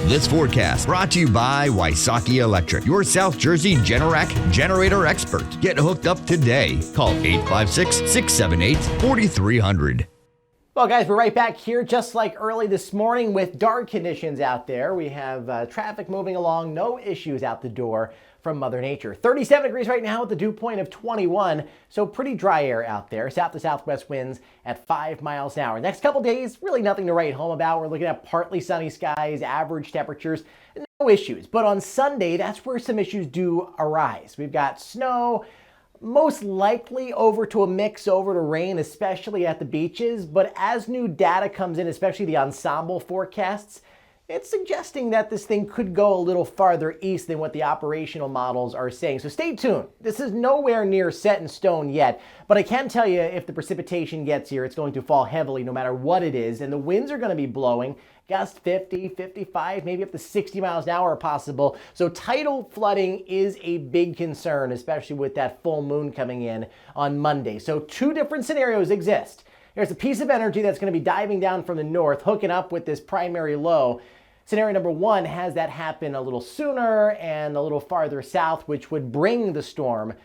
This forecast brought to you by Wysocki Electric, your South Jersey Generac generator expert. Get hooked up today. Call 856-678-4300. Well, guys, we're right back here just like early this morning with dark conditions out there. We have traffic moving along, no issues out the door from Mother Nature. 37 degrees right now with the dew point of 21, so pretty dry air out there. South to southwest winds at 5 miles an hour. Next couple days, really nothing to write home about. We're looking at partly sunny skies, average temperatures, no issues. But on Sunday, that's where some issues do arise. We've got snow, most likely over to a mix over to rain, especially at the beaches. But as new data comes in, especially the ensemble forecasts, it's suggesting that this thing could go a little farther east than what the operational models are saying. So stay tuned. This is nowhere near set in stone yet, but I can tell you if the precipitation gets here, it's going to fall heavily no matter what it is. And the winds are going to be blowing gust 50, 55, maybe up to 60 miles an hour possible. So tidal flooding is a big concern, especially with that full moon coming in on Monday. So two different scenarios exist. There's a piece of energy that's going to be diving down from the north, hooking up with this primary low. Scenario number one has that happen a little sooner and a little farther south, which would bring the storm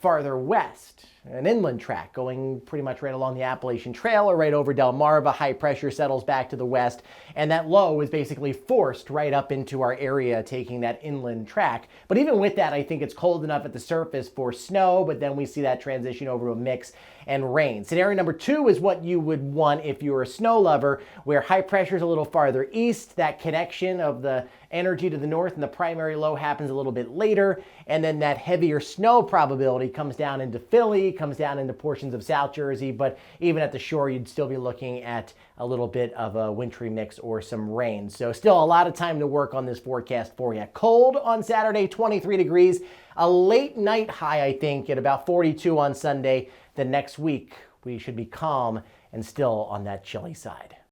farther west. An inland track going pretty much right along the Appalachian Trail or right over Delmarva. High pressure settles back to the west, and that low is basically forced right up into our area, taking that inland track. But even with that, I think it's cold enough at the surface for snow, but then we see that transition over to a mix and rain. Scenario number two is what you would want if you were a snow lover, where high pressure is a little farther east. That connection of the energy to the north and the primary low happens a little bit later, and then that heavier snow probability comes down into Philly, comes down into portions of South Jersey, but even at the shore, you'd still be looking at a little bit of a wintry mix or some rain. So still a lot of time to work on this forecast for you. Cold on Saturday, 23 degrees. A late night high, I think, at about 42 on Sunday. The next week, we should be calm and still on that chilly side.